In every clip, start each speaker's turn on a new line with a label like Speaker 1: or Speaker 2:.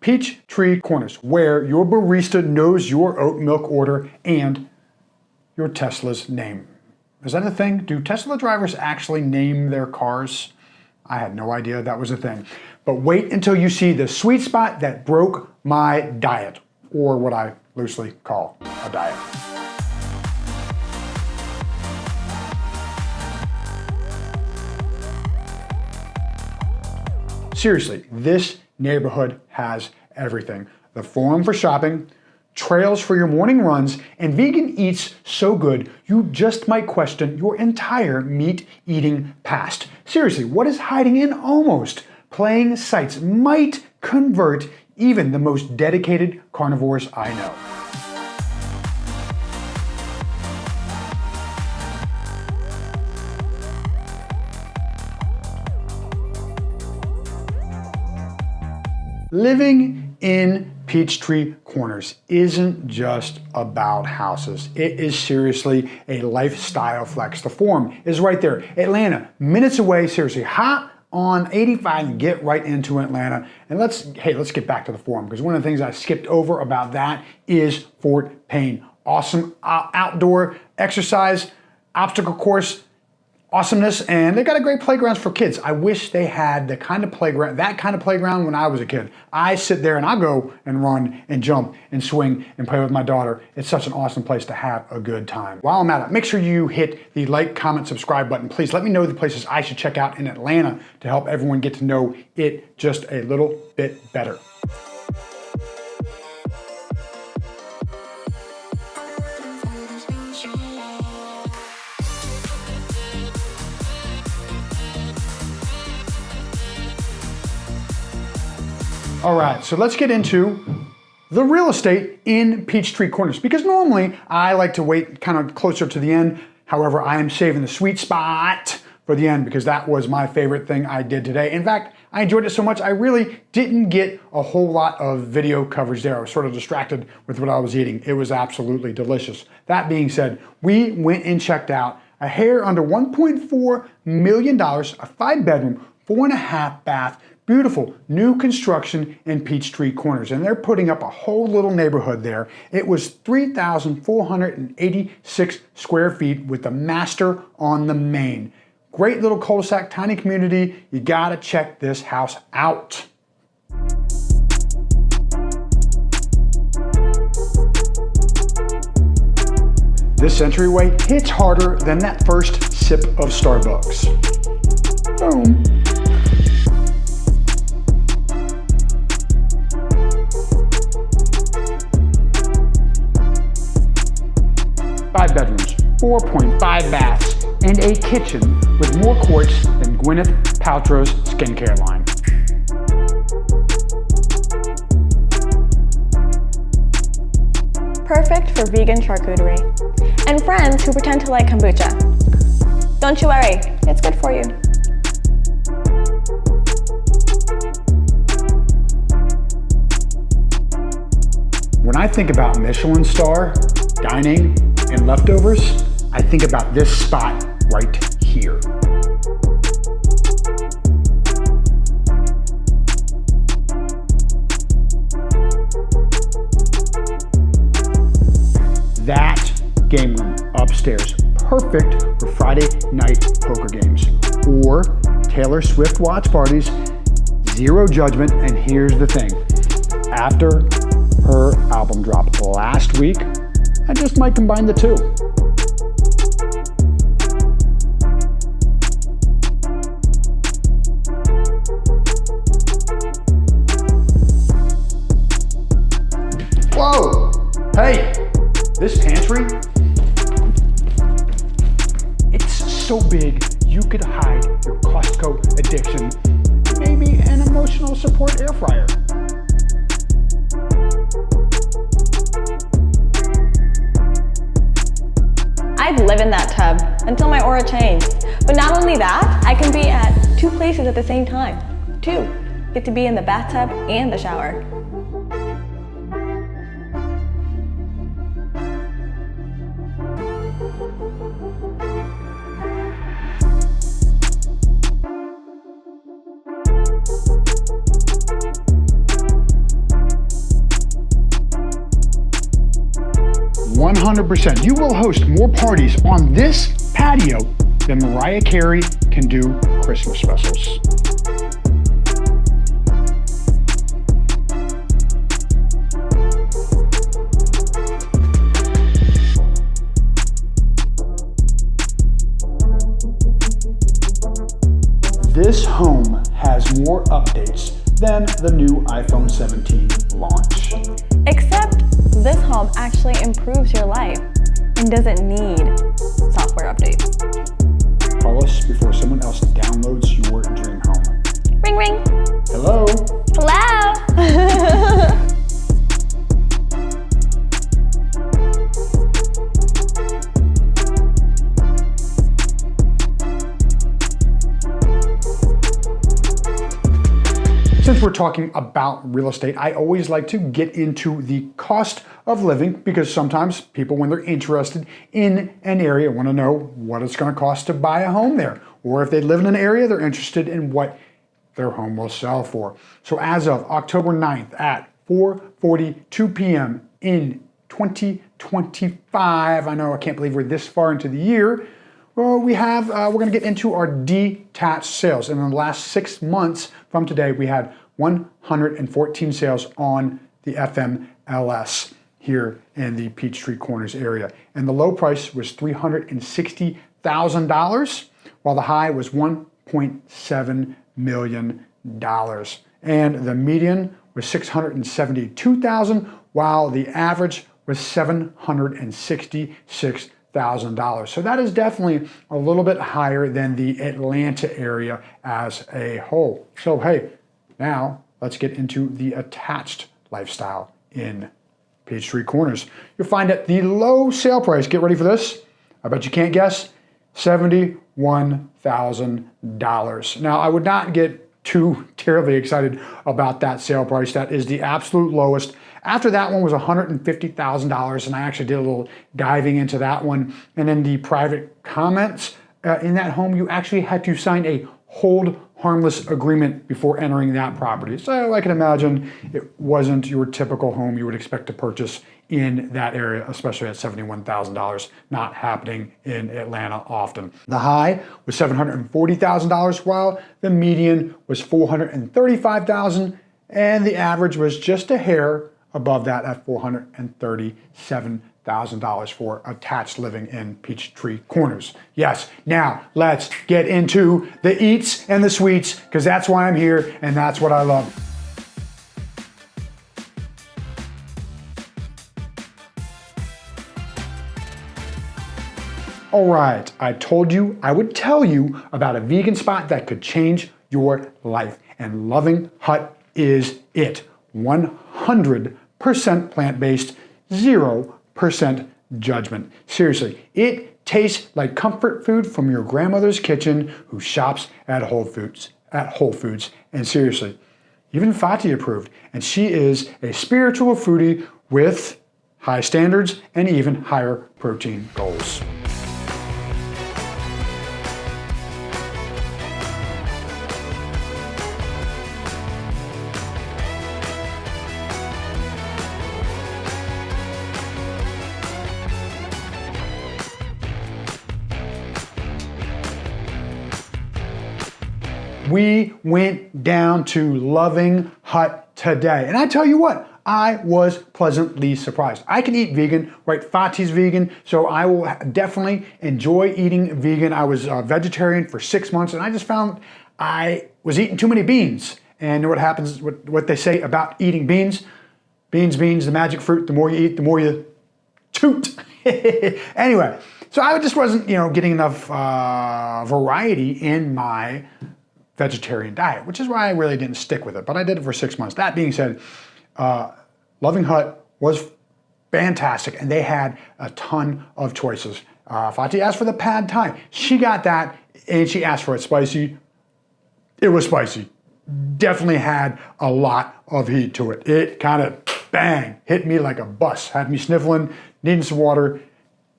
Speaker 1: Peachtree Corners, where your barista knows your oat milk order and your Tesla's name. Is that a thing? Do Tesla drivers actually name their cars? I had no idea that was a thing. But wait until you see the sweet spot that broke my diet, or what I loosely call a diet. Seriously, this neighborhood has everything. The Forum for shopping, trails for your morning runs, and vegan eats so good you just might question your entire meat eating past. Seriously, what is hiding in almost? Playing sites might convert even the most dedicated carnivores I know. Living in Peachtree Corners isn't just about houses. It is seriously a lifestyle flex. The Forum is right there. Atlanta, minutes away, seriously. Hop on 85 and get right into Atlanta. And let's get back to the Forum, because one of the things I skipped over about that is Fort Payne. Awesome outdoor exercise, obstacle course, awesomeness, and they got a great playgrounds for kids. I wish they had that kind of playground when I was a kid. I sit there and I go and run and jump and swing and play with my daughter. It's such an awesome place to have a good time. While I'm at it, make sure you hit the like, comment, subscribe button. Please let me know the places I should check out in Atlanta to help everyone get to know it just a little bit better. All right, so let's get into the real estate in Peachtree Corners, because normally I like to wait kind of closer to the end. However, I am saving the sweet spot for the end because that was my favorite thing I did today. In fact, I enjoyed it so much I really didn't get a whole lot of video coverage there. I was sort of distracted with what I was eating. It was absolutely delicious. That being said, we went and checked out a hair under $1.4 million, a 5-bedroom, 4.5 bath, beautiful new construction in Peachtree Corners, and they're putting up a whole little neighborhood there. It was 3,486 square feet with the master on the main. Great little cul-de-sac, tiny community. You gotta check this house out. This entryway hits harder than that first sip of Starbucks. Boom. Five bedrooms, 4.5 baths, and a kitchen with more quartz than Gwyneth Paltrow's skincare line.
Speaker 2: Perfect for vegan charcuterie. And friends who pretend to like kombucha. Don't you worry, it's good for you.
Speaker 1: When I think about Michelin star, dining, and leftovers, I think about this spot right here. That game room upstairs, perfect for Friday night poker games or Taylor Swift watch parties, zero judgment. And here's the thing, after her album dropped last week, I just might combine the two. Whoa! Hey! This pantry, it's so big you could hide your Costco addiction, maybe an emotional support air fryer.
Speaker 2: I'd live in that tub until my aura changed. But not only that, I can be at 2 places at the same time. 2. Get to be in the bathtub and the shower.
Speaker 1: 100%. You will host more parties on this patio than Mariah Carey can do Christmas specials. This home has more updates than the new iPhone 17 launch.
Speaker 2: Except this home actually improves your life and doesn't need software updates.
Speaker 1: Call us before someone else downloads your dream home.
Speaker 2: Ring, ring.
Speaker 1: Hello?
Speaker 2: Hello?
Speaker 1: Since we're talking about real estate, I always like to get into the cost of living because sometimes people, when they're interested in an area, want to know what it's going to cost to buy a home there. Or if they live in an area, they're interested in what their home will sell for. So as of October 9th at 4:42 p.m. in 2025, I know I can't believe we're this far into the year, well, we're going to get into our detached sales. And in the last 6 months from today, we had 114 sales on the FMLS here in the Peachtree Corners area. And the low price was $360,000, while the high was $1.7 million. And the median was $672,000, while the average was $766,000. So that is definitely a little bit higher than the Atlanta area as a whole. So hey, now let's get into the attached lifestyle in Peachtree Corners. You'll find that the low sale price, get ready for this, I bet you can't guess, $71,000. Now I would not get too terribly excited about that sale price. That is the absolute lowest. After that one was $150,000, and I actually did a little diving into that one. And in the private comments in that home, you actually had to sign a hold harmless agreement before entering that property. So I can imagine it wasn't your typical home you would expect to purchase in that area, especially at $71,000, not happening in Atlanta often. The high was $740,000, while the median was $435,000, and the average was just a hair above that at $437,000 for attached living in Peachtree Corners. Yes, now let's get into the eats and the sweets, because that's why I'm here and that's what I love. All right, I told you I would tell you about a vegan spot that could change your life, and Loving Hut is it. 100% plant-based, 0% judgment. Seriously, it tastes like comfort food from your grandmother's kitchen who shops at Whole Foods. And seriously, even Fati approved, and she is a spiritual foodie with high standards and even higher protein goals. We went down to Loving Hut today. And I tell you what, I was pleasantly surprised. I can eat vegan, right? Fati's vegan, so I will definitely enjoy eating vegan. I was a vegetarian for 6 months, and I just found I was eating too many beans. And what happens, what they say about eating beans, beans, the magic fruit, the more you eat, the more you toot. Anyway, so I just wasn't, getting enough variety in my vegetarian diet, which is why I really didn't stick with it, but I did it for 6 months. That being said, Loving Hut was fantastic, and they had a ton of choices. Fati asked for the pad thai. She got that, and she asked for it spicy. It was spicy. Definitely had a lot of heat to it. It kind of, bang, hit me like a bus. Had me sniffling, needing some water,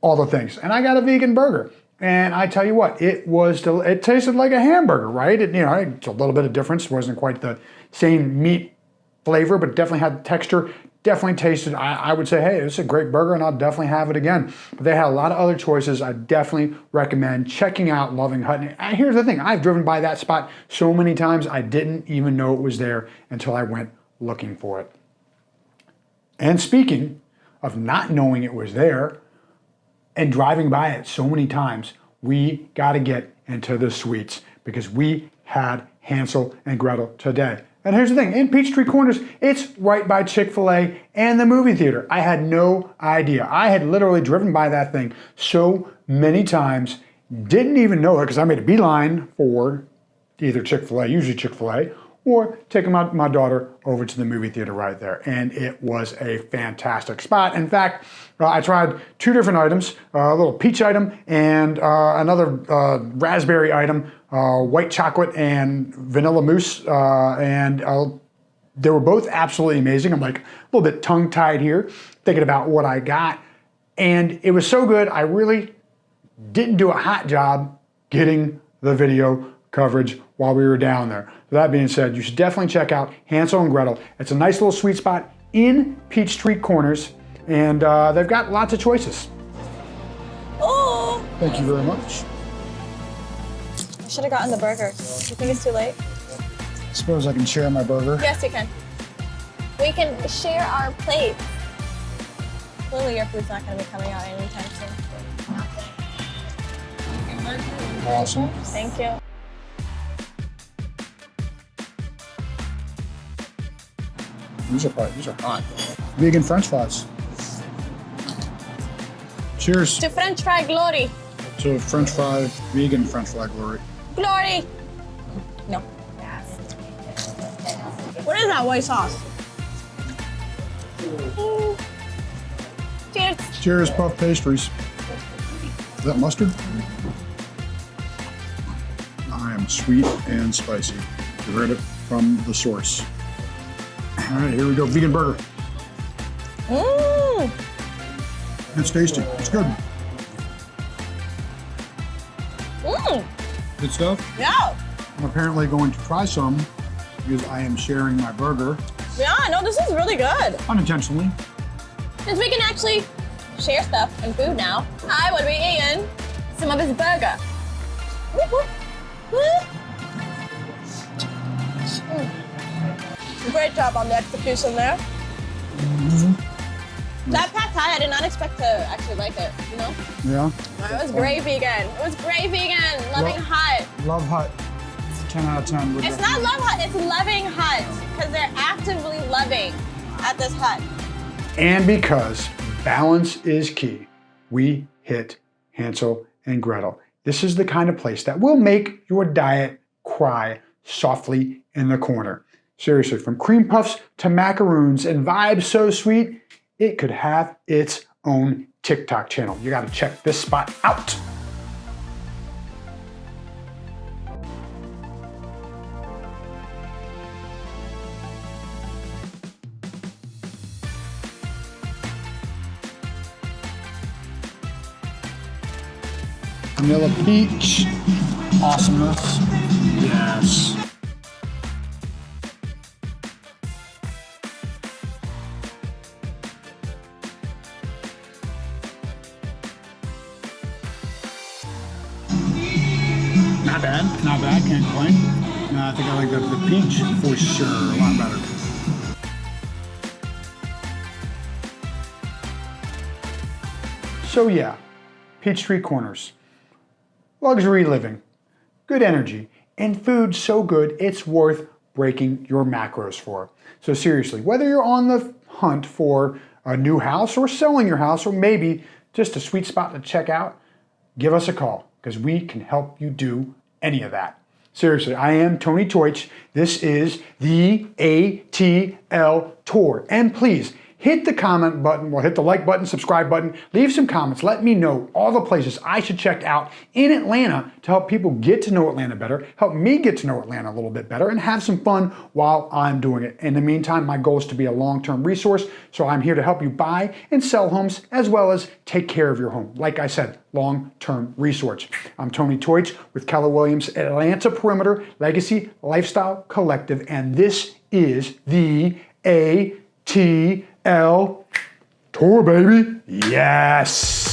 Speaker 1: all the things. And I got a vegan burger. And I tell you what, it tasted like a hamburger, right? It's a little bit of difference. It wasn't quite the same meat flavor, but definitely had texture. Definitely tasted, I would say, hey, this is a great burger and I'll definitely have it again. But they had a lot of other choices. I definitely recommend checking out Loving Hut. And here's the thing, I've driven by that spot so many times, I didn't even know it was there until I went looking for it. And speaking of not knowing it was there and driving by it so many times, we got to get into the sweets because we had Hansel and Gretel today. And here's the thing, in Peachtree Corners, it's right by Chick-fil-A and the movie theater. I had no idea. I had literally driven by that thing so many times, didn't even know it because I made a beeline for either Chick-fil-A, usually Chick-fil-A, or taking my daughter over to the movie theater right there. And it was a fantastic spot. In fact, I tried two different items, a little peach item and another raspberry item, white chocolate and vanilla mousse. They were both absolutely amazing. I'm like a little bit tongue-tied here, thinking about what I got. And it was so good, I really didn't do a hot job getting the video coverage while we were down there. That being said, you should definitely check out Hansel and Gretel. It's a nice little sweet spot in Peachtree Corners, and they've got lots of choices.
Speaker 2: Oh!
Speaker 1: Thank you very much.
Speaker 2: I should have gotten the burger. Do you think it's too late?
Speaker 1: I suppose I can share my burger.
Speaker 2: Yes, you can. We can share our plates. Clearly your food's not going to be coming out anytime soon.
Speaker 1: Awesome.
Speaker 2: Thank you.
Speaker 1: These are hot. Vegan French fries. Cheers
Speaker 2: To French fry glory.
Speaker 1: to vegan French fry glory.
Speaker 2: Glory! No. What is that white sauce? Cheers.
Speaker 1: Cheers, puff pastries. Is that mustard? I am sweet and spicy. You heard it from the source. All right, here we go. Vegan burger.
Speaker 2: Mmm.
Speaker 1: It's tasty. It's good.
Speaker 2: Mmm.
Speaker 1: Good stuff.
Speaker 2: Yeah.
Speaker 1: I'm apparently going to try some because I am sharing my burger
Speaker 2: Yeah, no, this is really good.
Speaker 1: unintentionally.
Speaker 2: Since we can actually share stuff and food now, I would be eating some of his burger. Whoop, whoop. Whoop. Great job on the execution there. That pad thai, I did not expect to actually like it, you know?
Speaker 1: Yeah.
Speaker 2: It was great vegan. It was great vegan. Loving Hut.
Speaker 1: Love Hut. 10 out of 10.
Speaker 2: It's not Love Hut, it's Loving Hut. Because they're actively loving at this hut.
Speaker 1: And because balance is key, we hit Hansel and Gretel. This is the kind of place that will make your diet cry softly in the corner. Seriously, from cream puffs to macaroons and vibes so sweet, it could have its own TikTok channel. You gotta check this spot out. Vanilla peach, awesomeness, yes. Not bad, can't complain. No, I think I like the peach for sure, a lot better. So yeah, Peachtree Corners. Luxury living, good energy, and food so good it's worth breaking your macros for. So seriously, whether you're on the hunt for a new house or selling your house or maybe just a sweet spot to check out, give us a call because we can help you do any of that. Seriously, I am Tony Teutsch. This is the ATL Tour. And please, hit the comment button, hit the like button, subscribe button, leave some comments. Let me know all the places I should check out in Atlanta to help people get to know Atlanta better, help me get to know Atlanta a little bit better, and have some fun while I'm doing it. In the meantime, my goal is to be a long-term resource, so I'm here to help you buy and sell homes as well as take care of your home. Like I said, long-term resource. I'm Tony Teutsch with Keller Williams Atlanta Perimeter Legacy Lifestyle Collective, and this is the ATL Tour, baby. Yes.